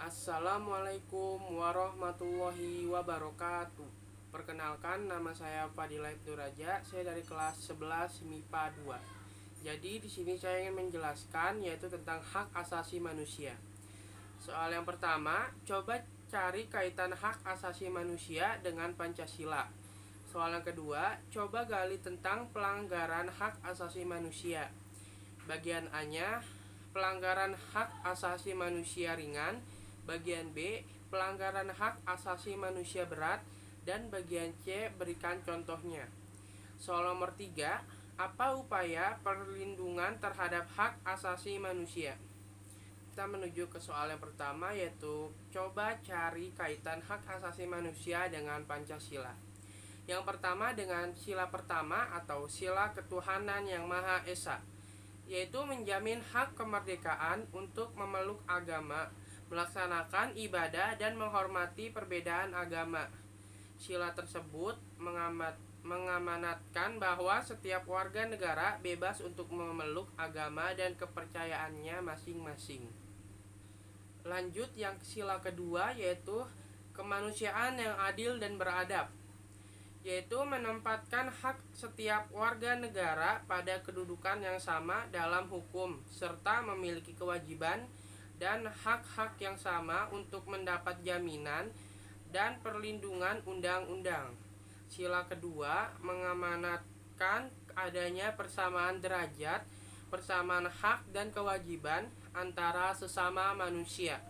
Assalamualaikum warahmatullahi wabarakatuh. Perkenalkan, nama saya Fadilah Ibnu Raja. Saya dari kelas 11 MIPA 2. Jadi di sini saya ingin menjelaskan yaitu tentang hak asasi manusia. Soal yang pertama, coba cari kaitan hak asasi manusia dengan Pancasila. Soal yang kedua, coba gali tentang pelanggaran hak asasi manusia. Bagian A-nya, pelanggaran hak asasi manusia ringan. Bagian B, pelanggaran hak asasi manusia berat. Dan bagian C, berikan contohnya. Soal nomor 3, apa upaya perlindungan terhadap hak asasi manusia? Kita menuju ke soal yang pertama, yaitu coba cari kaitan hak asasi manusia dengan Pancasila. Yang pertama dengan sila pertama atau sila ketuhanan yang Maha Esa, yaitu menjamin hak kemerdekaan untuk memeluk agama, melaksanakan ibadah dan menghormati perbedaan agama. Sila tersebut mengamanatkan bahwa setiap warga negara bebas untuk memeluk agama dan kepercayaannya masing-masing. Lanjut yang sila kedua, yaitu kemanusiaan yang adil dan beradab, yaitu menempatkan hak setiap warga negara pada kedudukan yang sama dalam hukum, serta memiliki kewajiban dan hak-hak yang sama untuk mendapat jaminan dan perlindungan undang-undang. Sila kedua mengamanatkan adanya persamaan derajat, persamaan hak dan kewajiban antara sesama manusia.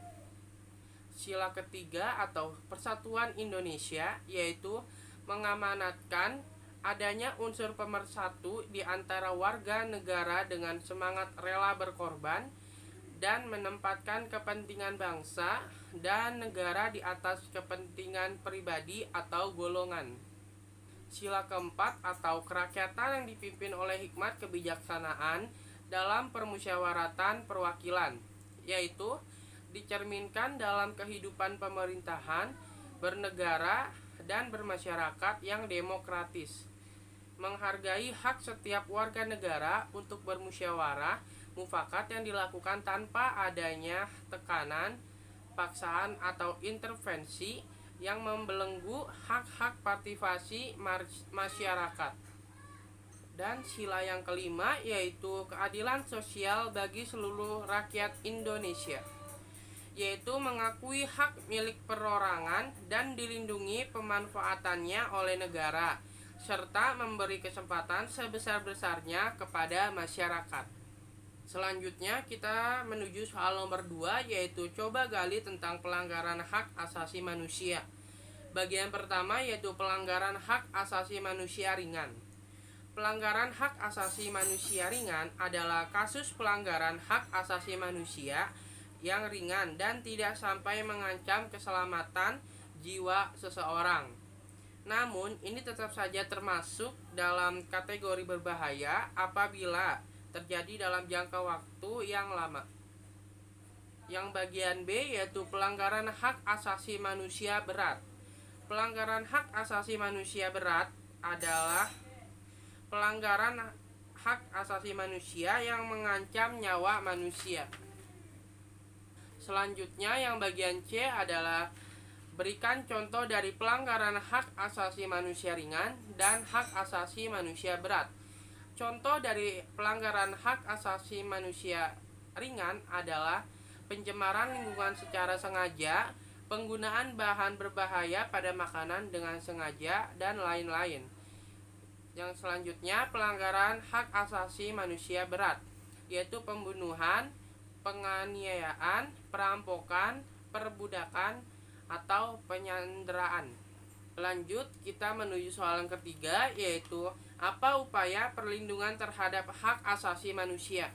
Sila ketiga atau Persatuan Indonesia, yaitu mengamanatkan adanya unsur pemersatu di antara warga negara dengan semangat rela berkorban dan menempatkan kepentingan bangsa dan negara di atas kepentingan pribadi atau golongan. Sila keempat atau kerakyatan yang dipimpin oleh hikmat kebijaksanaan dalam permusyawaratan perwakilan, yaitu dicerminkan dalam kehidupan pemerintahan, bernegara, dan bermasyarakat yang demokratis, menghargai hak setiap warga negara untuk bermusyawarah mufakat yang dilakukan tanpa adanya tekanan, paksaan atau intervensi yang membelenggu hak-hak partisipasi masyarakat. Dan sila yang kelima yaitu keadilan sosial bagi seluruh rakyat Indonesia, yaitu mengakui hak milik perorangan dan dilindungi pemanfaatannya oleh negara, serta memberi kesempatan sebesar-besarnya kepada masyarakat. Selanjutnya kita menuju soal nomor 2, yaitu coba gali tentang pelanggaran hak asasi manusia. Bagian pertama yaitu pelanggaran hak asasi manusia ringan. Pelanggaran hak asasi manusia ringan adalah kasus pelanggaran hak asasi manusia yang ringan dan tidak sampai mengancam keselamatan jiwa seseorang. Namun, ini tetap saja termasuk dalam kategori berbahaya apabila terjadi dalam jangka waktu yang lama. Yang bagian B yaitu pelanggaran hak asasi manusia berat. Pelanggaran hak asasi manusia berat adalah pelanggaran hak asasi manusia yang mengancam nyawa manusia. Selanjutnya yang bagian C adalah berikan contoh dari pelanggaran hak asasi manusia ringan dan hak asasi manusia berat. Contoh dari pelanggaran hak asasi manusia ringan adalah pencemaran lingkungan secara sengaja, penggunaan bahan berbahaya pada makanan dengan sengaja, dan lain-lain. Yang selanjutnya pelanggaran hak asasi manusia berat, yaitu pembunuhan, penganiayaan, perampokan, perbudakan, atau penyanderaan. Lanjut kita menuju soal yang ketiga, yaitu apa upaya perlindungan terhadap hak asasi manusia.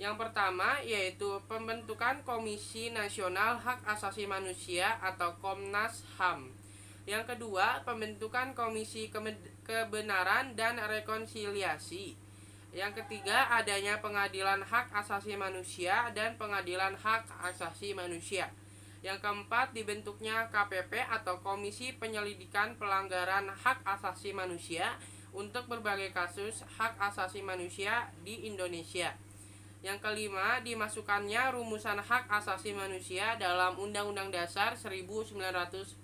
Yang pertama yaitu pembentukan Komisi Nasional Hak Asasi Manusia atau Komnas HAM. Yang kedua pembentukan Komisi Kebenaran dan Rekonsiliasi. Yang ketiga adanya Pengadilan Hak Asasi Manusia dan Pengadilan Hak Asasi Manusia. Yang keempat dibentuknya KPP atau Komisi Penyelidikan Pelanggaran Hak Asasi Manusia untuk berbagai kasus hak asasi manusia di Indonesia. Yang kelima, dimasukkannya rumusan hak asasi manusia dalam Undang-Undang Dasar 1945.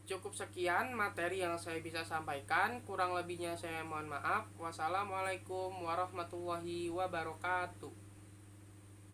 Cukup sekian materi yang saya bisa sampaikan, kurang lebihnya saya mohon maaf. Wassalamualaikum warahmatullahi wabarakatuh.